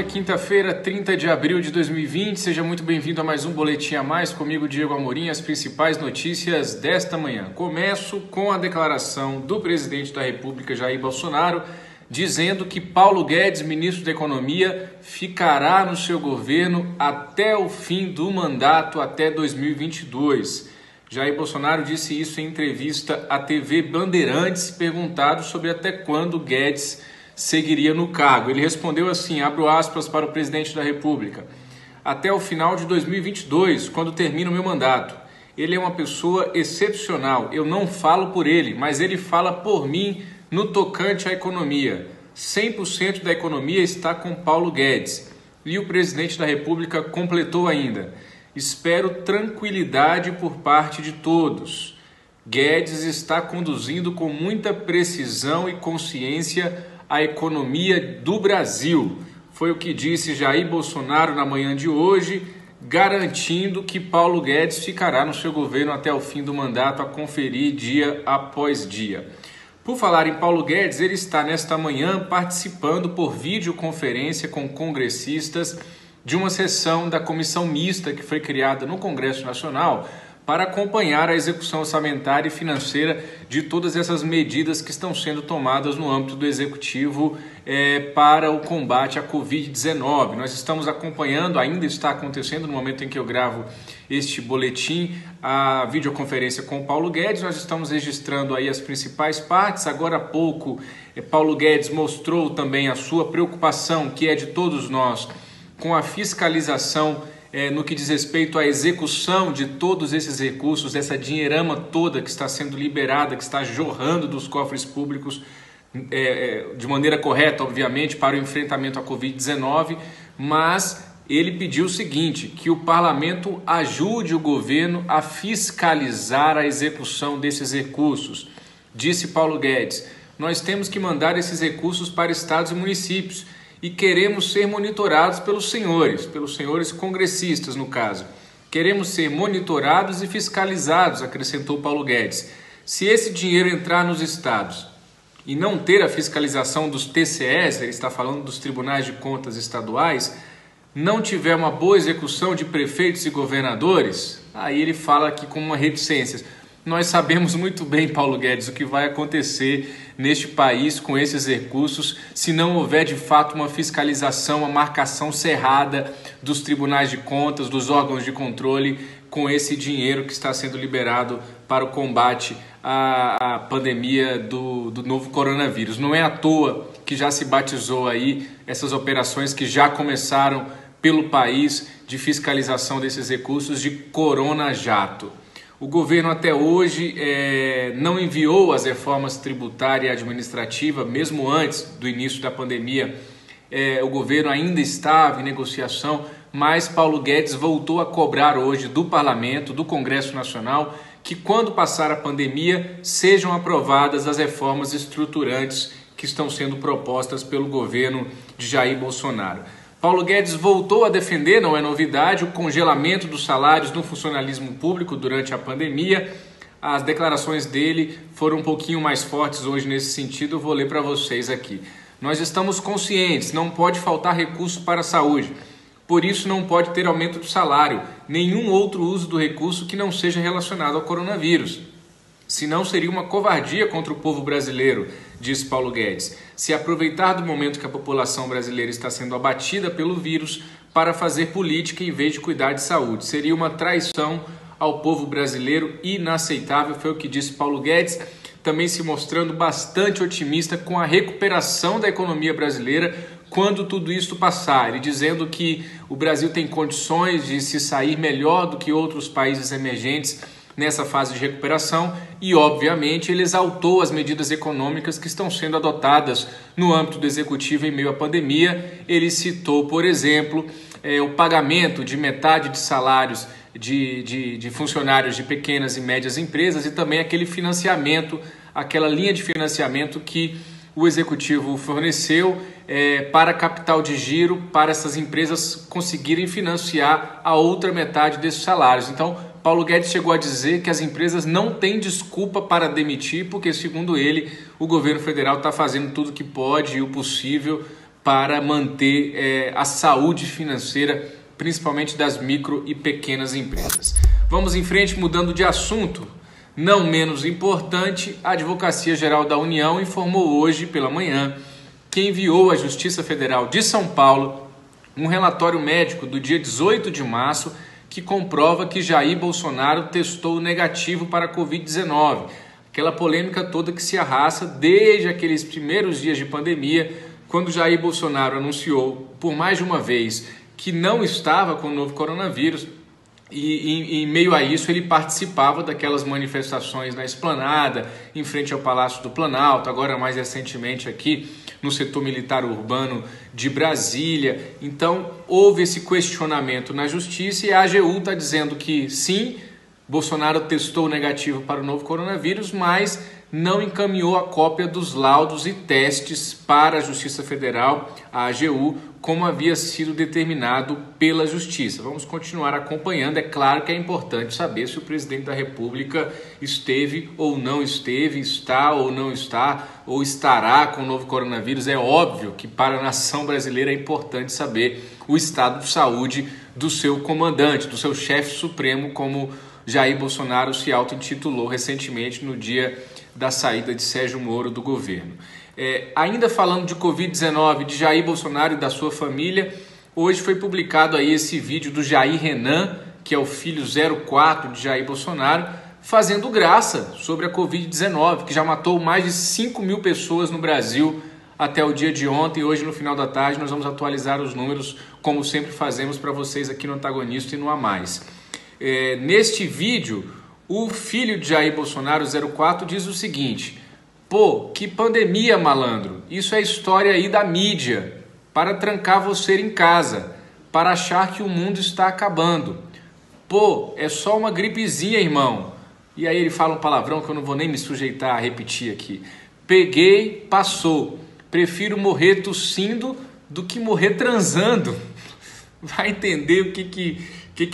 quinta-feira, 30 de abril de 2020. Seja muito bem-vindo a mais um Boletim a Mais, comigo, Diego Amorim, as principais notícias desta manhã. Começo com a declaração do presidente da República, Jair Bolsonaro, dizendo que Paulo Guedes, ministro da Economia, ficará no seu governo até o fim do mandato, até 2022. Jair Bolsonaro disse isso em entrevista à TV Bandeirantes, perguntado sobre até quando Guedes seguiria no cargo. Ele respondeu assim, abro aspas para o presidente da República: até o final de 2022, quando termina o meu mandato. Ele é uma pessoa excepcional, eu não falo por ele, mas ele fala por mim no tocante à economia. 100% da economia está com Paulo Guedes. E o presidente da República completou ainda: espero tranquilidade por parte de todos. Guedes está conduzindo com muita precisão e consciência a economia do Brasil. Foi o que disse Jair Bolsonaro na manhã de hoje, garantindo que Paulo Guedes ficará no seu governo até o fim do mandato, a conferir dia após dia. Por falar em Paulo Guedes, ele está nesta manhã participando por videoconferência com congressistas de uma sessão da comissão mista que foi criada no Congresso Nacional para acompanhar a execução orçamentária e financeira de todas essas medidas que estão sendo tomadas no âmbito do Executivo para o combate à Covid-19. Nós estamos acompanhando, ainda está acontecendo no momento em que eu gravo este boletim, a videoconferência com o Paulo Guedes. Nós estamos registrando aí as principais partes. Agora há pouco, Paulo Guedes mostrou também a sua preocupação, que é de todos nós, com a fiscalização no que diz respeito à execução de todos esses recursos, essa dinheirama toda que está sendo liberada, que está jorrando dos cofres públicos de maneira correta, obviamente, para o enfrentamento à Covid-19, mas ele pediu o seguinte, que o parlamento ajude o governo a fiscalizar a execução desses recursos. Disse Paulo Guedes: nós temos que mandar esses recursos para estados e municípios, e queremos ser monitorados pelos senhores congressistas, no caso. Queremos ser monitorados e fiscalizados, acrescentou Paulo Guedes. Se esse dinheiro entrar nos estados e não ter a fiscalização dos TCEs, ele está falando dos tribunais de contas estaduais, não tiver uma boa execução de prefeitos e governadores, aí ele fala aqui com uma reticência. Nós sabemos muito bem, Paulo Guedes, o que vai acontecer neste país com esses recursos se não houver de fato uma fiscalização, uma marcação cerrada dos tribunais de contas, dos órgãos de controle com esse dinheiro que está sendo liberado para o combate à pandemia do novo coronavírus. Não é à toa que já se batizou aí essas operações que já começaram pelo país de fiscalização desses recursos de Corona Jato. O governo até hoje não enviou as reformas tributária e administrativa, mesmo antes do início da pandemia. O governo ainda estava em negociação, mas Paulo Guedes voltou a cobrar hoje do Parlamento, do Congresso Nacional, que quando passar a pandemia sejam aprovadas as reformas estruturantes que estão sendo propostas pelo governo de Jair Bolsonaro. Paulo Guedes voltou a defender, não é novidade, o congelamento dos salários no funcionalismo público durante a pandemia. As declarações dele foram um pouquinho mais fortes hoje nesse sentido, eu vou ler para vocês aqui. Nós estamos conscientes, não pode faltar recurso para a saúde, por isso não pode ter aumento do salário, nenhum outro uso do recurso que não seja relacionado ao coronavírus. Senão seria uma covardia contra o povo brasileiro, disse Paulo Guedes, se aproveitar do momento que a população brasileira está sendo abatida pelo vírus para fazer política em vez de cuidar de saúde. Seria uma traição ao povo brasileiro inaceitável, foi o que disse Paulo Guedes, também se mostrando bastante otimista com a recuperação da economia brasileira quando tudo isso passar. Ele dizendo que o Brasil tem condições de se sair melhor do que outros países emergentes nessa fase de recuperação e, obviamente, ele exaltou as medidas econômicas que estão sendo adotadas no âmbito do Executivo em meio à pandemia. Ele citou, por exemplo, o pagamento de metade de salários de funcionários de pequenas e médias empresas e também aquele financiamento, aquela linha de financiamento que o Executivo forneceu para capital de giro, para essas empresas conseguirem financiar a outra metade desses salários. Então, Paulo Guedes chegou a dizer que as empresas não têm desculpa para demitir, porque, segundo ele, o governo federal está fazendo tudo o que pode e o possível para manter a saúde financeira, principalmente das micro e pequenas empresas. Vamos em frente, mudando de assunto. Não menos importante, a Advocacia Geral da União informou hoje pela manhã que enviou à Justiça Federal de São Paulo um relatório médico do dia 18 de março que comprova que Jair Bolsonaro testou negativo para a Covid-19. Aquela polêmica toda que se arrasta desde aqueles primeiros dias de pandemia, quando Jair Bolsonaro anunciou por mais de uma vez que não estava com o novo coronavírus. E em meio a isso ele participava daquelas manifestações na Esplanada, em frente ao Palácio do Planalto, agora mais recentemente aqui no setor militar urbano de Brasília. Então houve esse questionamento na justiça e a AGU está dizendo que sim, Bolsonaro testou negativo para o novo coronavírus, mas não encaminhou a cópia dos laudos e testes para a Justiça Federal, a AGU, como havia sido determinado pela Justiça. Vamos continuar acompanhando. É claro que é importante saber se o presidente da República esteve ou não esteve, está ou não está, ou estará com o novo coronavírus. É óbvio que para a nação brasileira é importante saber o estado de saúde do seu comandante, do seu chefe supremo, como Jair Bolsonaro se auto-intitulou recentemente no dia da saída de Sérgio Moro do governo. Ainda falando de Covid-19, de Jair Bolsonaro e da sua família, hoje foi publicado aí esse vídeo do Jair Renan, que é o filho 04 de Jair Bolsonaro, fazendo graça sobre a Covid-19, que já matou mais de 5 mil pessoas no Brasil até o dia de ontem. Hoje, no final da tarde, nós vamos atualizar os números, como sempre fazemos para vocês aqui no Antagonista e no A Mais. Neste vídeo, o filho de Jair Bolsonaro, 04, diz o seguinte: pô, que pandemia, malandro, isso é história aí da mídia, para trancar você em casa, para achar que o mundo está acabando. Pô, é só uma gripezinha, irmão. E aí ele fala um palavrão que eu não vou nem me sujeitar a repetir aqui. Peguei, passou. Prefiro morrer tossindo do que morrer transando. Vai entender o que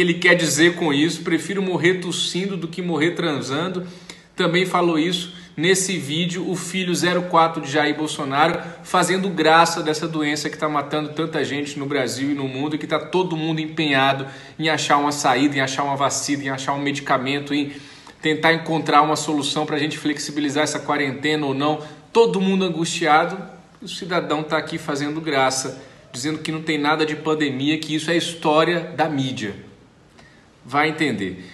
ele quer dizer com isso. Prefiro morrer tossindo do que morrer transando. Também falou isso nesse vídeo o filho 04 de Jair Bolsonaro, fazendo graça dessa doença que está matando tanta gente no Brasil e no mundo, e que está todo mundo empenhado em achar uma saída, em achar uma vacina, em achar um medicamento, em tentar encontrar uma solução para a gente flexibilizar essa quarentena ou não. Todo mundo angustiado. O cidadão está aqui fazendo graça, dizendo que não tem nada de pandemia, que isso é história da mídia. Vai entender.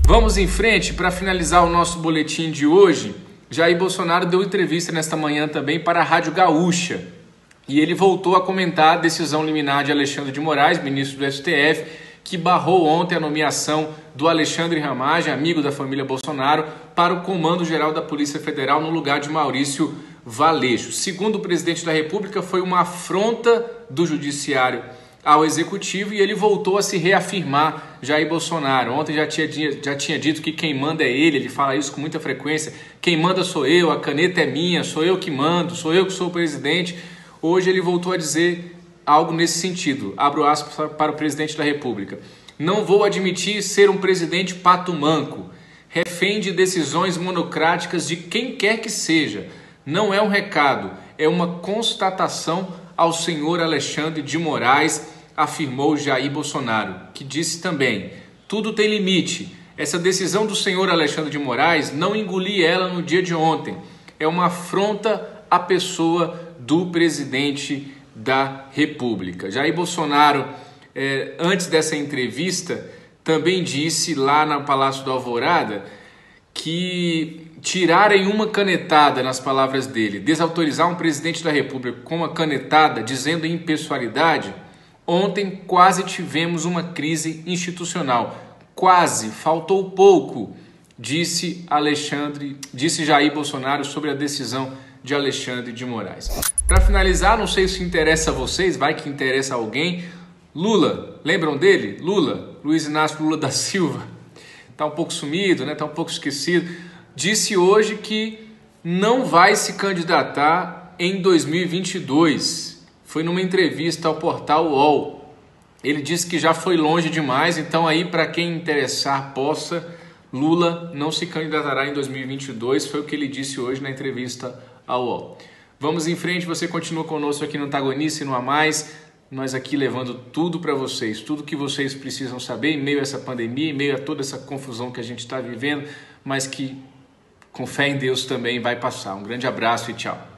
Vamos em frente. Para finalizar o nosso boletim de hoje, Jair Bolsonaro deu entrevista nesta manhã também para a Rádio Gaúcha. E ele voltou a comentar a decisão liminar de Alexandre de Moraes, ministro do STF, que barrou ontem a nomeação do Alexandre Ramagem, amigo da família Bolsonaro, para o Comando-Geral da Polícia Federal no lugar de Maurício Valeixo. Segundo o presidente da República, foi uma afronta do Judiciário ao Executivo e ele voltou a se reafirmar, Jair Bolsonaro. Ontem já tinha dito que quem manda é ele fala isso com muita frequência. Quem manda sou eu, a caneta é minha, sou eu que mando, sou eu que sou o presidente. Hoje ele voltou a dizer algo nesse sentido, abro aspas para o presidente da República. Não vou admitir ser um presidente pato manco, refém de decisões monocráticas de quem quer que seja. Não é um recado, é uma constatação ao senhor Alexandre de Moraes, afirmou Jair Bolsonaro, que disse também: tudo tem limite. Essa decisão do senhor Alexandre de Moraes, não engoli ela no dia de ontem. É uma afronta à pessoa do presidente da República. Jair Bolsonaro, antes dessa entrevista, também disse lá no Palácio do Alvorada que tirarem uma canetada, nas palavras dele, desautorizar um presidente da República com uma canetada, dizendo em impessoalidade, ontem quase tivemos uma crise institucional. Quase, faltou pouco, disse Jair Bolsonaro sobre a decisão de Alexandre de Moraes. Para finalizar, não sei se interessa a vocês, vai que interessa a alguém, Lula, lembram dele? Lula, Luiz Inácio Lula da Silva, está um pouco sumido, né? Está um pouco esquecido, disse hoje que não vai se candidatar em 2022. Foi numa entrevista ao portal UOL. Ele disse que já foi longe demais, então aí para quem interessar possa, Lula não se candidatará em 2022, foi o que ele disse hoje na entrevista ao UOL. Vamos em frente, você continua conosco aqui no Antagonista e no A Mais. Nós aqui levando tudo para vocês, tudo que vocês precisam saber em meio a essa pandemia, em meio a toda essa confusão que a gente está vivendo, mas que com fé em Deus também vai passar. Um grande abraço e tchau.